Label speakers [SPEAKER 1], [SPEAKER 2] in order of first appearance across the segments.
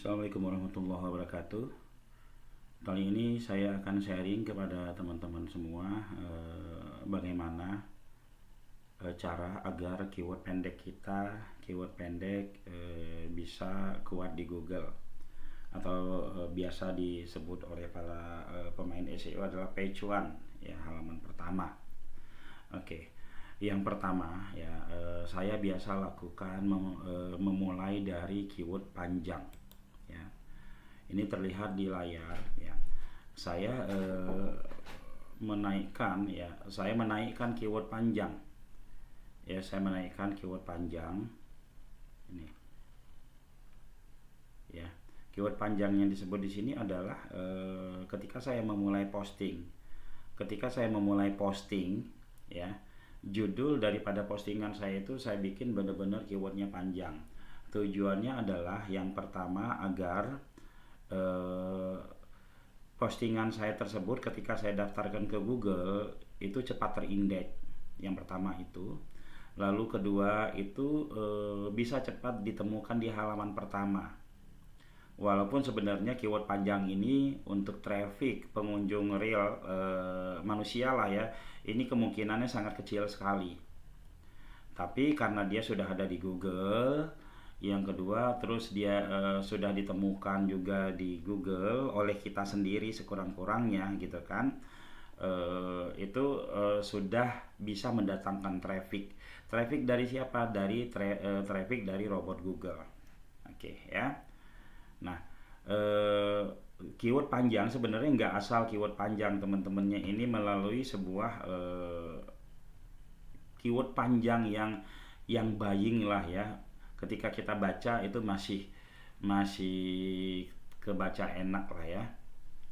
[SPEAKER 1] Assalamualaikum warahmatullahi wabarakatuh. Kali ini saya akan sharing kepada teman-teman semua bagaimana cara agar keyword pendek kita, bisa kuat di Google atau biasa disebut oleh para pemain SEO adalah page one, ya, halaman pertama. Oke. Yang pertama ya, saya biasa lakukan memulai dari keyword panjang, ya. Ini terlihat di layar, ya. Saya menaikkan keyword panjang, ya. Saya menaikkan keyword panjang ini, ya. Keyword panjang yang disebut di sini adalah ketika saya memulai posting, ya, judul daripada postingan saya itu saya bikin benar-benar keywordnya panjang. Tujuannya adalah yang pertama agar postingan saya tersebut ketika saya daftarkan ke Google itu cepat terindeks. Yang pertama itu. Lalu kedua itu bisa cepat ditemukan di halaman pertama. Walaupun sebenarnya keyword panjang ini untuk traffic pengunjung real manusia lah, ya, ini kemungkinannya sangat kecil sekali. Tapi karena dia sudah ada di Google, yang kedua terus dia sudah ditemukan juga di Google oleh kita sendiri sekurang-kurangnya, gitu kan, itu sudah bisa mendatangkan traffic dari siapa? Dari traffic dari robot Google. Oke, ya. Nah, keyword panjang sebenarnya nggak asal keyword panjang, teman-temannya ini melalui sebuah keyword panjang yang buying lah, ya. Ketika kita baca itu masih kebaca enak lah, ya.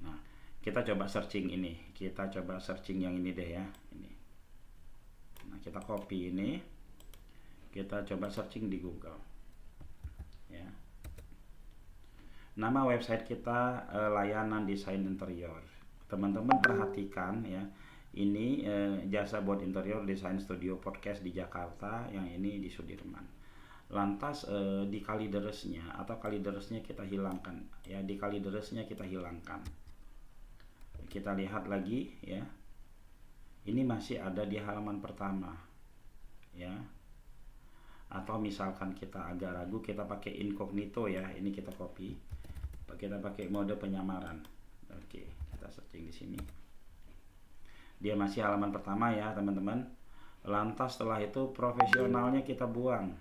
[SPEAKER 1] Nah, kita coba searching yang ini deh, ya, ini. Nah, kita copy ini, kita coba searching di Google, ya. Nama website kita layanan desain interior. Teman-teman perhatikan, ya, ini jasa buat interior desain studio podcast di Jakarta, yang ini di Sudirman. Lantas di kalideresnya kita hilangkan, ya, kita lihat lagi, ya, ini masih ada di halaman pertama, ya. Atau misalkan kita agak ragu, kita pakai incognito, ya, ini kita copy, kita pakai mode penyamaran. Oke, kita searching di sini, dia masih halaman pertama, ya, teman-teman. Lantas setelah itu profesionalnya kita buang.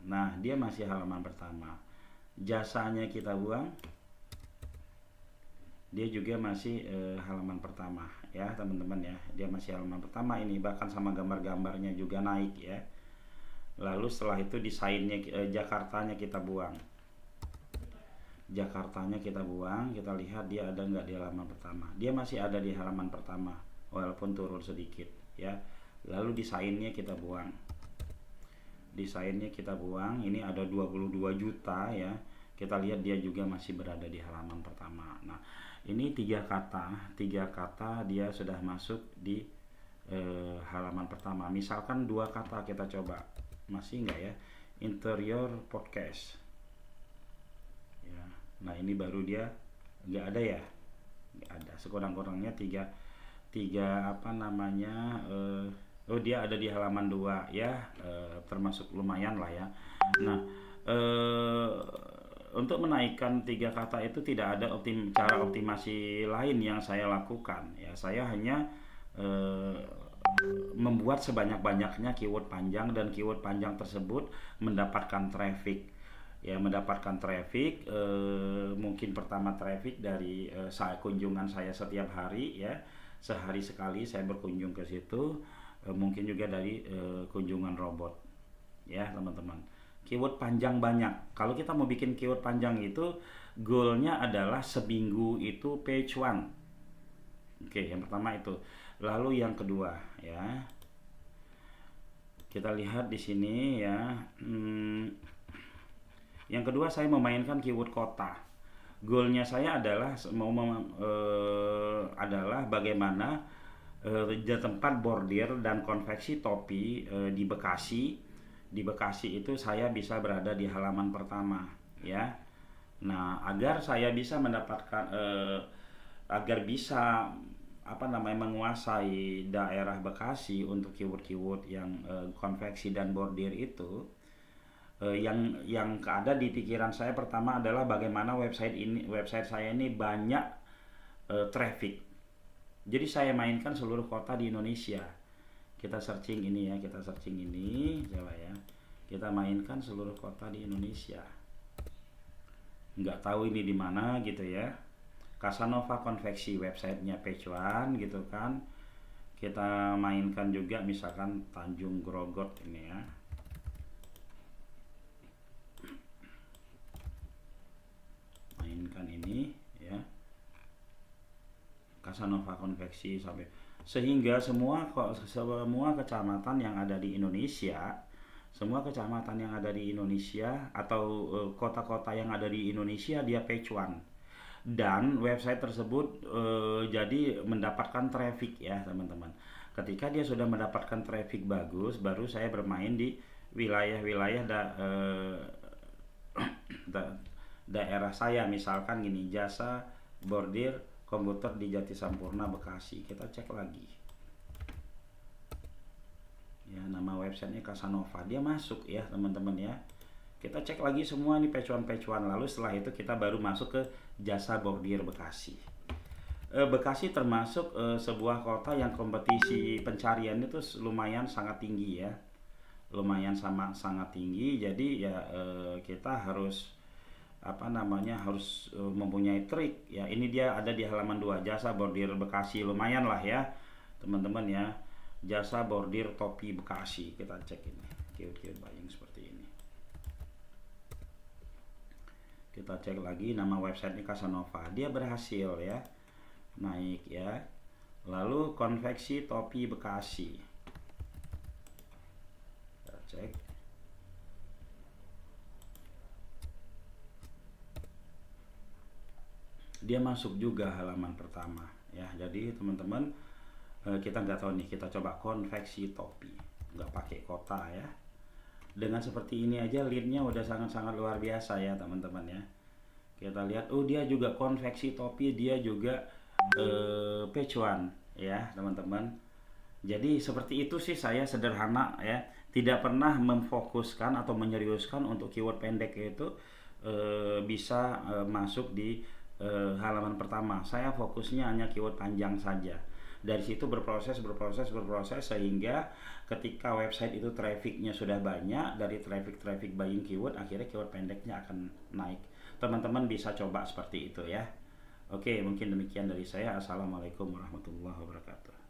[SPEAKER 1] Nah, dia masih halaman pertama. Jasanya kita buang, dia juga masih halaman pertama, ya, teman-teman, ya. Dia masih halaman pertama ini, bahkan sama gambar-gambarnya juga naik, ya. Lalu setelah itu desainnya Jakartanya kita buang. Kita lihat dia ada nggak di halaman pertama. Dia masih ada di halaman pertama walaupun turun sedikit, ya. Lalu desainnya kita buang. Ini ada 22 juta, ya. Kita lihat dia juga masih berada di halaman pertama. Nah, ini tiga kata dia sudah masuk di halaman pertama. Misalkan 2 kata kita coba, masih enggak, ya, interior podcast, ya. Nah, ini baru dia enggak ada, ya, enggak ada. Sekurang-kurangnya tiga apa namanya, dia ada di halaman 2, ya, termasuk lumayan lah, ya. Nah, untuk menaikkan 3 kata itu tidak ada cara optimasi lain yang saya lakukan, ya. Saya hanya membuat sebanyak-banyaknya keyword panjang, dan keyword panjang tersebut mendapatkan traffic, ya, mungkin pertama traffic dari kunjungan saya setiap hari, ya. Sehari sekali saya berkunjung ke situ, mungkin juga dari kunjungan robot, ya, teman-teman. Keyword panjang banyak. Kalau kita mau bikin keyword panjang itu goalnya adalah seminggu itu page one. Oke, yang pertama itu. Lalu yang kedua, ya, kita lihat di sini, ya. Yang kedua saya memainkan keyword kota. Goalnya saya adalah adalah bagaimana tempat bordir dan konveksi topi di Bekasi di Bekasi itu saya bisa berada di halaman pertama ya. Nah, agar saya bisa mendapatkan agar bisa apa namanya menguasai daerah Bekasi untuk keyword-keyword yang konveksi dan bordir itu, yang ada di pikiran saya pertama adalah bagaimana website saya ini banyak traffic. Jadi saya mainkan seluruh kota di Indonesia. Kita searching ini ya, kita searching ini coba ya. Kita mainkan seluruh kota di Indonesia. Nggak tahu ini di mana gitu ya. Casanova konveksi websitenya page one gitu kan. Kita mainkan juga misalkan Tanjung Grogot ini ya. Mainkan ini ya. Casanova konveksi sampai sehingga semua kecamatan yang ada di Indonesia, semua kecamatan yang ada di Indonesia atau kota-kota yang ada di Indonesia dia page one, dan website tersebut jadi mendapatkan traffic ya teman-teman. Ketika dia sudah mendapatkan traffic bagus, baru saya bermain di wilayah-wilayah daerah saya, misalkan gini, jasa bordir komputer di Jati Sampurna Bekasi. Kita cek lagi ya, nama websitenya Casanova, dia masuk ya teman-teman ya. Kita cek lagi semua nih page one, lalu setelah itu kita baru masuk ke jasa bordir Bekasi. Bekasi termasuk sebuah kota yang kompetisi pencarian itu lumayan sangat tinggi ya, lumayan sangat tinggi. Jadi ya kita harus harus mempunyai trik ya. Ini dia ada di halaman 2, jasa bordir Bekasi, lumayan lah ya teman-teman ya, jasa bordir topi Bekasi. Kita cek ini keyword buying seperti ini. Kita cek lagi nama websitenya Casanova, dia berhasil ya naik ya. Lalu konveksi topi Bekasi, kita cek. Dia masuk juga halaman pertama ya. Jadi teman-teman kita nggak tahu nih, kita coba konveksi topi, nggak pakai kota ya. Dengan seperti ini aja leadnya udah sangat-sangat luar biasa ya teman-teman ya. Kita lihat, oh dia juga konveksi topi, dia juga page one ya teman-teman. Jadi seperti itu sih, saya sederhana ya, tidak pernah memfokuskan atau menyeriuskan untuk keyword pendek itu bisa masuk di halaman pertama. Saya fokusnya hanya keyword panjang saja. Dari situ berproses sehingga ketika website itu trafficnya sudah banyak, dari traffic buying keyword, akhirnya keyword pendeknya akan naik. Teman-teman bisa coba seperti itu ya. Oke, mungkin demikian dari saya. Assalamualaikum warahmatullahi wabarakatuh.